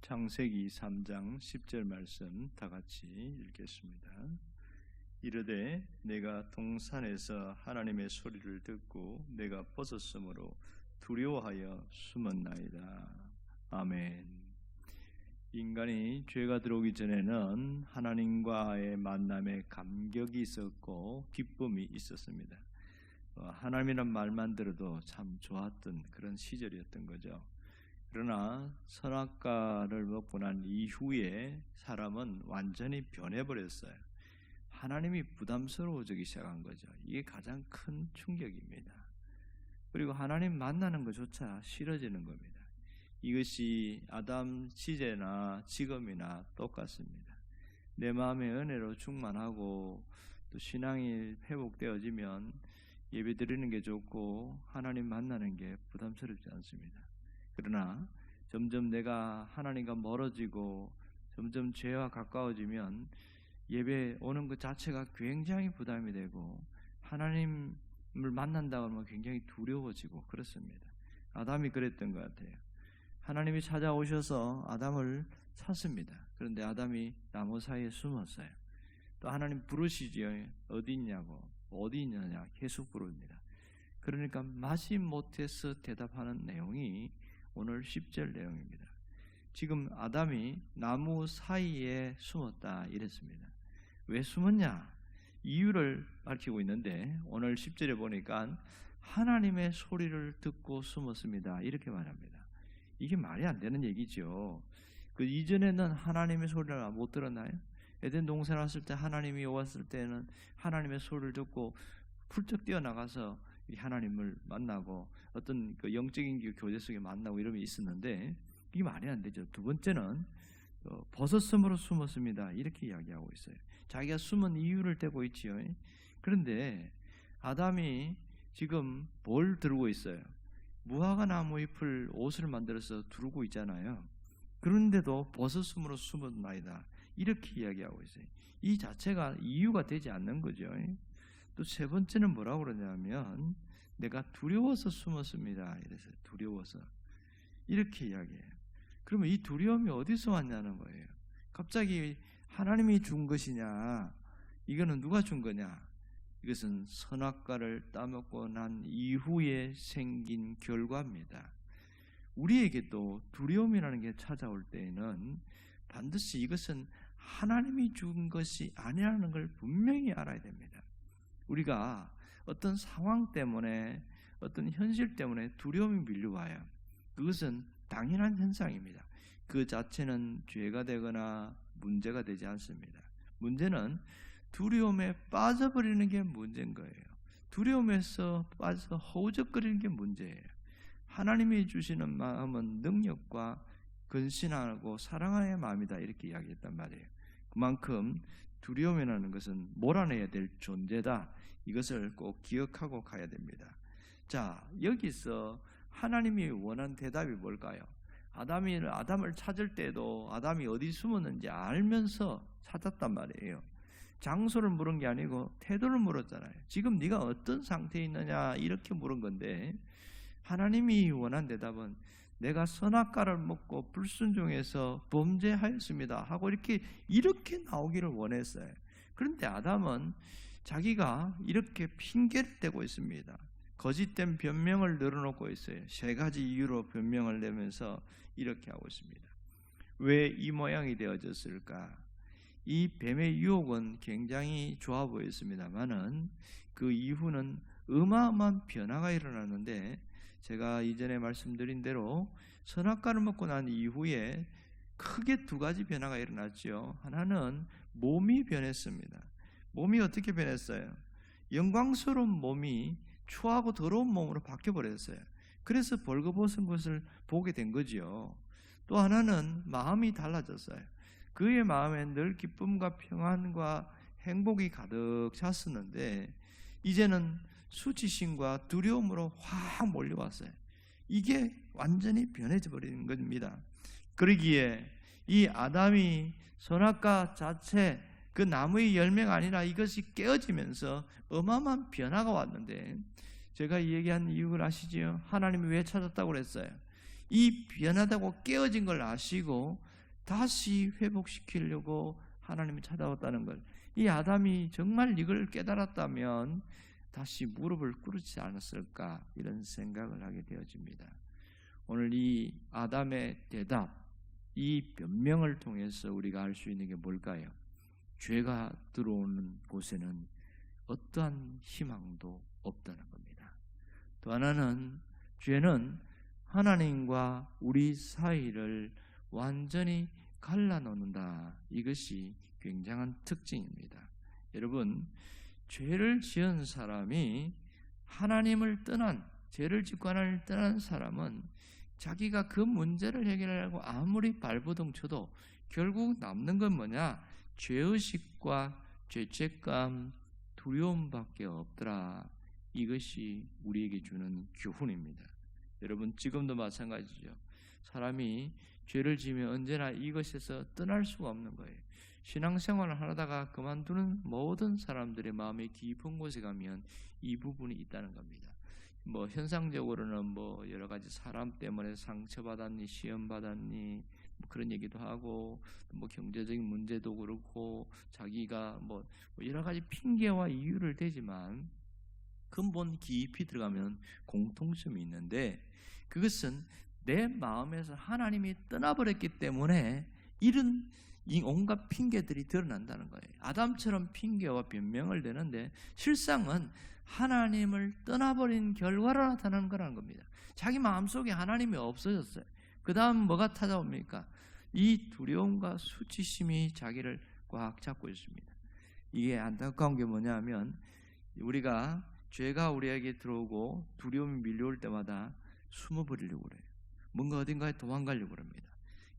창세기 3장 10절 말씀 다 같이 읽겠습니다. 이르되 내가 동산에서 하나님의 소리를 듣고 내가 벗었으므로 두려워하여 숨었나이다. 아멘. 인간이 죄가 들어오기 전에는 하나님과의 만남에 감격이 있었고 기쁨이 있었습니다. 하나님이란 말만 들어도 참 좋았던 그런 시절이었던 거죠. 그러나 선악과를 먹고 난 이후에 사람은 완전히 변해버렸어요. 하나님이 부담스러워지기 시작한 거죠. 이게 가장 큰 충격입니다. 그리고 하나님 만나는 것조차 싫어지는 겁니다. 이것이 아담 시제나 지금이나 똑같습니다. 내 마음의 은혜로 충만하고 또 신앙이 회복되어지면 예배드리는 게 좋고 하나님 만나는 게 부담스럽지 않습니다. 그러나 점점 내가 하나님과 멀어지고 점점 죄와 가까워지면 예배 오는 것 자체가 굉장히 부담이 되고 하나님을 만난다고 하면 굉장히 두려워지고 그렇습니다. 아담이 그랬던 것 같아요. 하나님이 찾아오셔서 아담을 찾습니다. 그런데 아담이 나무 사이에 숨었어요. 또 하나님 부르시지요. 어디 있냐고, 어디 있느냐 계속 부릅니다. 그러니까 마지 못해서 대답하는 내용이 오늘 10절 내용입니다. 지금 아담이 나무 사이에 숨었다 이랬습니다. 왜 숨었냐? 이유를 밝히고 있는데 오늘 10절에 보니까 하나님의 소리를 듣고 숨었습니다. 이렇게 말합니다. 이게 말이 안 되는 얘기죠. 그 이전에는 하나님의 소리를 못 들었나요? 에덴 동산 왔을 때 하나님이 왔을 때는 하나님의 소리를 듣고 훌쩍 뛰어나가서 하나님을 만나고 어떤 그 영적인 교제 속에 만나고 이런 게 있었는데 이게 말이 안 되죠. 두 번째는 벗었으므로 숨었습니다. 이렇게 이야기하고 있어요. 자기가 숨은 이유를 대고 있지요. 그런데 아담이 지금 뭘 들고 있어요? 무화과 나무 잎을 옷을 만들어서 두르고 있잖아요. 그런데도 벗었으므로 숨었나이다. 이렇게 이야기하고 있어요. 이 자체가 이유가 되지 않는 거죠. 또 세 번째는 뭐라고 그러냐면 내가 두려워서 숨었습니다. 이래서 두려워서 이렇게 이야기해요. 그러면 이 두려움이 어디서 왔냐는 거예요. 갑자기 하나님이 준 것이냐? 이거는 누가 준 거냐? 이것은 선악과를 따먹고 난 이후에 생긴 결과입니다. 우리에게 또 두려움이라는 게 찾아올 때에는 반드시 이것은 하나님이 준 것이 아니라는 걸 분명히 알아야 됩니다. 우리가 어떤 상황 때문에 어떤 현실 때문에 두려움이 밀려와요. 그것은 당연한 현상입니다. 그 자체는 죄가 되거나 문제가 되지 않습니다. 문제는 두려움에 빠져버리는 게 문제인 거예요. 두려움에서 빠져서 허우적거리는 게 문제예요. 하나님이 주시는 마음은 능력과 근신하고 사랑하는 마음이다 이렇게 이야기했단 말이에요. 그만큼 두려움이라는 것은 몰아내야 될 존재다. 이것을 꼭 기억하고 가야 됩니다. 자, 여기서 하나님이 원한 대답이 뭘까요? 아담을 찾을 때도 아담이 어디 숨었는지 알면서 찾았단 말이에요. 장소를 물은 게 아니고 태도를 물었잖아요. 지금 네가 어떤 상태에 있느냐 이렇게 물은 건데 하나님이 원한 대답은 내가 선악과를 먹고 불순종해서 범죄하였습니다 하고 이렇게 나오기를 원했어요. 그런데 아담은 자기가 이렇게 핑계를 대고 있습니다. 거짓된 변명을 늘어놓고 있어요. 세 가지 이유로 변명을 내면서 이렇게 하고 있습니다. 왜 이 모양이 되어졌을까? 이 뱀의 유혹은 굉장히 좋아 보였습니다만은 그 이후는 어마어마한 변화가 일어났는데 제가 이전에 말씀드린 대로 선악과를 먹고 난 이후에 크게 두 가지 변화가 일어났죠. 하나는 몸이 변했습니다. 몸이 어떻게 변했어요? 영광스러운 몸이 추하고 더러운 몸으로 바뀌어버렸어요. 그래서 벌거벗은 것을 보게 된 거지요. 또 하나는 마음이 달라졌어요. 그의 마음에 늘 기쁨과 평안과 행복이 가득 찼었는데 이제는 수치심과 두려움으로 확 몰려왔어요. 이게 완전히 변해져 버리는 겁니다. 그러기에 이 아담이 선악과 자체 그 나무의 열매가 아니라 이것이 깨어지면서 어마어마한 변화가 왔는데 제가 얘기한 이유를 아시지요? 하나님이 왜 찾았다고 그랬어요? 이 변하다고 깨어진 걸 아시고 다시 회복시키려고 하나님이 찾아왔다는 걸, 이 아담이 정말 이걸 깨달았다면 다시 무릎을 꿇지 않았을까, 이런 생각을 하게 되어집니다. 오늘 이 아담의 대답, 이 변명을 통해서 우리가 알 수 있는 게 뭘까요? 죄가 들어오는 곳에는 어떠한 희망도 없다는 겁니다. 또 하나는, 죄는 하나님과 우리 사이를 완전히 갈라놓는다. 이것이 굉장한 특징입니다. 여러분, 죄를 지은 사람이 하나님을 떠난, 죄를 짓고 하나님을 떠난 사람은 자기가 그 문제를 해결하려고 아무리 발버둥 쳐도 결국 남는 건 뭐냐? 죄의식과 죄책감, 두려움밖에 없더라. 이것이 우리에게 주는 교훈입니다. 여러분, 지금도 마찬가지죠. 사람이 죄를 지으면 언제나 이것에서 떠날 수가 없는 거예요. 신앙생활을 하다가 그만두는 모든 사람들의 마음의 깊은 곳에 가면 이 부분이 있다는 겁니다. 뭐 현상적으로는 뭐 여러 가지 사람 때문에 상처받았니, 시험 받았니, 뭐 그런 얘기도 하고, 뭐 경제적인 문제도 그렇고, 자기가 뭐 여러 가지 핑계와 이유를 대지만 근본 깊이 들어가면 공통점이 있는데, 그것은 내 마음에서 하나님이 떠나버렸기 때문에 이런 이 온갖 핑계들이 드러난다는 거예요. 아담처럼 핑계와 변명을 대는데 실상은 하나님을 떠나버린 결과로 나타나는 거라는 겁니다. 자기 마음속에 하나님이 없어졌어요. 그 다음 뭐가 찾아옵니까? 이 두려움과 수치심이 자기를 꽉 잡고 있습니다. 이게 안타까운 게 뭐냐면, 우리가 죄가 우리에게 들어오고 두려움이 밀려올 때마다 숨어버리려고 그래요. 뭔가 어딘가에 도망가려고 합니다.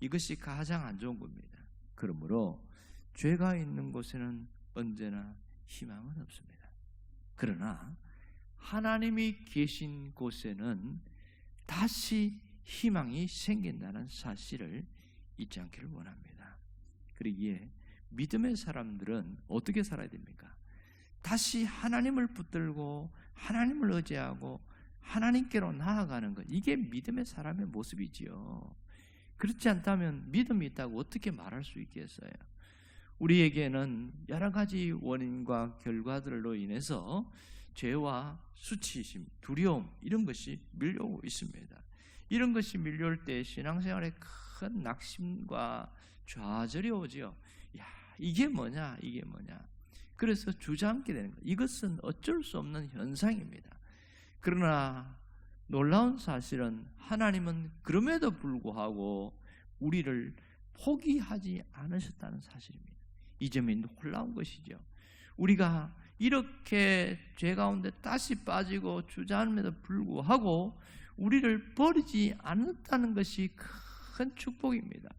이것이 가장 안 좋은 겁니다. 그러므로 죄가 있는 곳에는 언제나 희망은 없습니다. 그러나 하나님이 계신 곳에는 다시 희망이 생긴다는 사실을 잊지 않기를 원합니다. 그러기에 믿음의 사람들은 어떻게 살아야 됩니까? 다시 하나님을 붙들고 하나님을 의지하고 하나님께로 나아가는 것, 이게 믿음의 사람의 모습이지요. 그렇지 않다면 믿음이 있다고 어떻게 말할 수 있겠어요? 우리에게는 여러 가지 원인과 결과들로 인해서 죄와 수치심, 두려움, 이런 것이 밀려오고 있습니다. 이런 것이 밀려올 때 신앙생활에 큰 낙심과 좌절이 오지요. 야, 이게 뭐냐, 이게 뭐냐. 그래서 주저앉게 되는 거예요. 이것은 어쩔 수 없는 현상입니다. 그러나 놀라운 사실은 하나님은 그럼에도 불구하고 우리를 포기하지 않으셨다는 사실입니다. 이 점이 놀라운 것이죠. 우리가 이렇게 죄 가운데 다시 빠지고 주저앉음에도 불구하고 우리를 버리지 않았다는 것이 큰 축복입니다.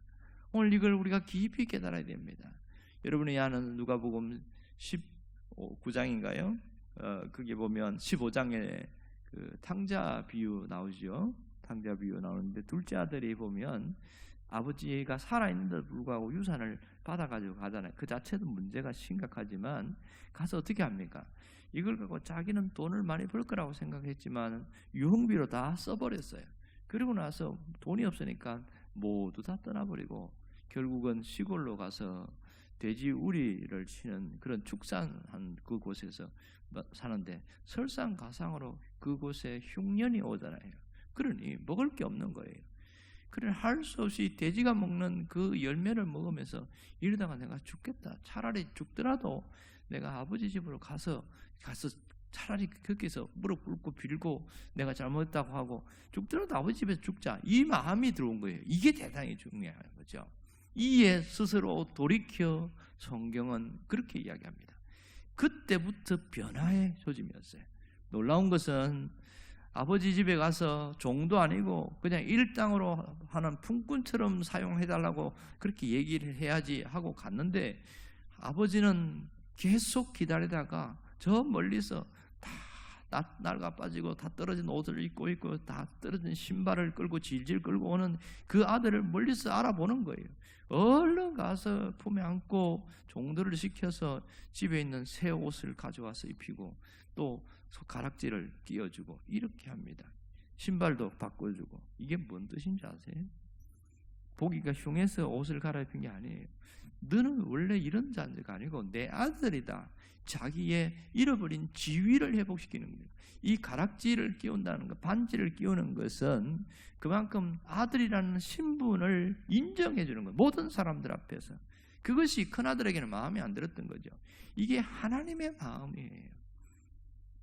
오늘 이걸 우리가 깊이 깨달아야 됩니다. 여러분이 아는 누가복음 19장인가요? 거기 보면 15장에 그 탕자 비유 나오죠. 탕자 비유 나오는데 둘째 아들이 보면 아버지가 살아있는데도 불구하고 유산을 받아가지고 가잖아요. 그 자체도 문제가 심각하지만 가서 어떻게 합니까? 이걸 갖고 자기는 돈을 많이 벌 거라고 생각했지만 유흥비로 다 써버렸어요. 그리고 나서 돈이 없으니까 모두 다 떠나버리고 결국은 시골로 가서 돼지 우리를 치는 그런 축산한 그곳에서 사는데 설상가상으로 그곳에 흉년이 오잖아요. 그러니 먹을 게 없는 거예요. 그래 할 수 없이 돼지가 먹는 그 열매를 먹으면서 이러다가 내가 죽겠다. 차라리 죽더라도 내가 아버지 집으로 가서 차라리 거기서 무릎 꿇고 빌고 내가 잘못했다고 하고 죽더라도 아버지 집에서 죽자. 이 마음이 들어온 거예요. 이게 대단히 중요한 거죠. 이에 스스로 돌이켜 성경은 그렇게 이야기합니다. 그때부터 변화의 조짐이었어요. 놀라운 것은 아버지 집에 가서 종도 아니고 그냥 일당으로 하는 품꾼처럼 사용해달라고 그렇게 얘기를 해야지 하고 갔는데 아버지는 계속 기다리다가 저 멀리서 다 낡아 빠지고 다 떨어진 옷을 입고 있고 다 떨어진 신발을 끌고 질질 끌고 오는 그 아들을 멀리서 알아보는 거예요. 얼른 가서 품에 안고 종들을 시켜서 집에 있는 새 옷을 가져와서 입히고 또 가락지를 끼워주고 이렇게 합니다. 신발도 바꿔주고. 이게 뭔 뜻인지 아세요? 보기가 흉해서 옷을 갈아입힌 게 아니에요. 너는 원래 이런 자가 아니고 내 아들이다. 자기의 잃어버린 지위를 회복시키는 거예요. 이 가락지를 끼운다는 것, 반지를 끼우는 것은 그만큼 아들이라는 신분을 인정해 주는 거예요. 모든 사람들 앞에서. 그것이 큰아들에게는 마음에 안 들었던 거죠. 이게 하나님의 마음이에요.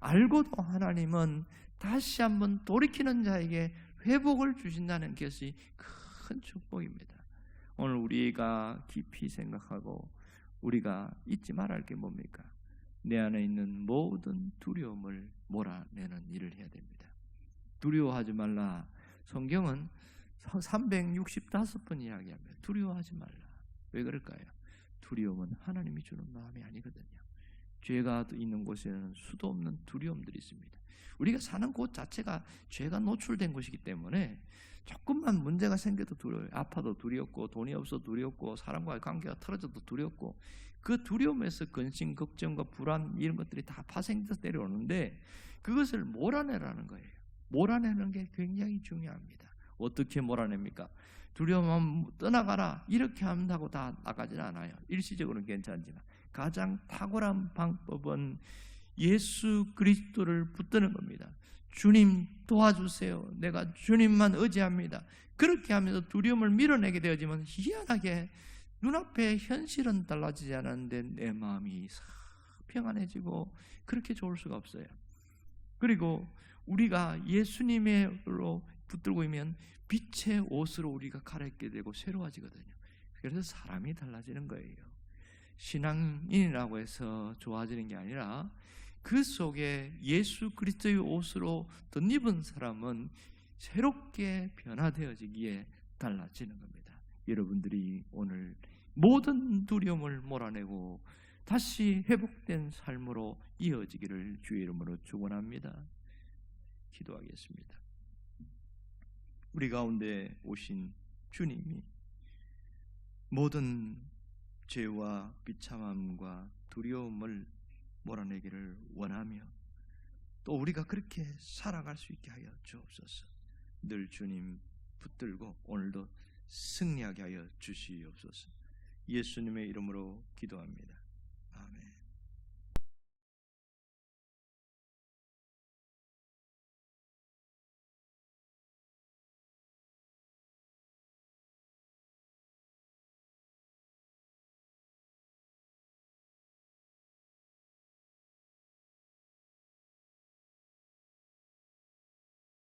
알고도 하나님은 다시 한번 돌이키는 자에게 회복을 주신다는 것이 큰 축복입니다. 오늘 우리가 깊이 생각하고 우리가 잊지 말아야 할 게 뭡니까? 내 안에 있는 모든 두려움을 몰아내는 일을 해야 됩니다. 두려워하지 말라. 성경은 365번 이야기합니다. 두려워하지 말라. 왜 그럴까요? 두려움은 하나님이 주는 마음이 아니거든요. 죄가 있는 곳에는 수도 없는 두려움들이 있습니다. 우리가 사는 곳 자체가 죄가 노출된 곳이기 때문에 조금만 문제가 생겨도 두려워요. 아파도 두렵고 돈이 없어도 두렵고 사람과의 관계가 틀어져도 두렵고 그 두려움에서 근심, 걱정과 불안 이런 것들이 다 파생돼서 내려오는데 그것을 몰아내라는 거예요. 몰아내는 게 굉장히 중요합니다. 어떻게 몰아냅니까? 두려움은 떠나가라 이렇게 한다고 다 나가지는 않아요. 일시적으로는 괜찮지만 가장 탁월한 방법은 예수 그리스도를 붙드는 겁니다. 주님 도와주세요. 내가 주님만 의지합니다. 그렇게 하면서 두려움을 밀어내게 되어지면 희한하게 눈앞에 현실은 달라지지 않았는데 내 마음이 평안해지고 그렇게 좋을 수가 없어요. 그리고 우리가 예수님으로 붙들고 있으면 빛의 옷으로 우리가 갈아입게 되고 새로워지거든요. 그래서 사람이 달라지는 거예요. 신앙인이라고 해서 좋아지는 게 아니라 그 속에 예수 그리스도의 옷으로 덧입은 사람은 새롭게 변화되어지기에 달라지는 겁니다. 여러분들이 오늘 모든 두려움을 몰아내고 다시 회복된 삶으로 이어지기를 주의 이름으로 축원합니다. 기도하겠습니다. 우리 가운데 오신 주님이 모든 죄와 비참함과 두려움을 몰아내기를 원하며 또 우리가 그렇게 살아갈 수 있게 하여 주옵소서. 늘 주님 붙들고 오늘도 승리하게 하여 주시옵소서. 예수님의 이름으로 기도합니다.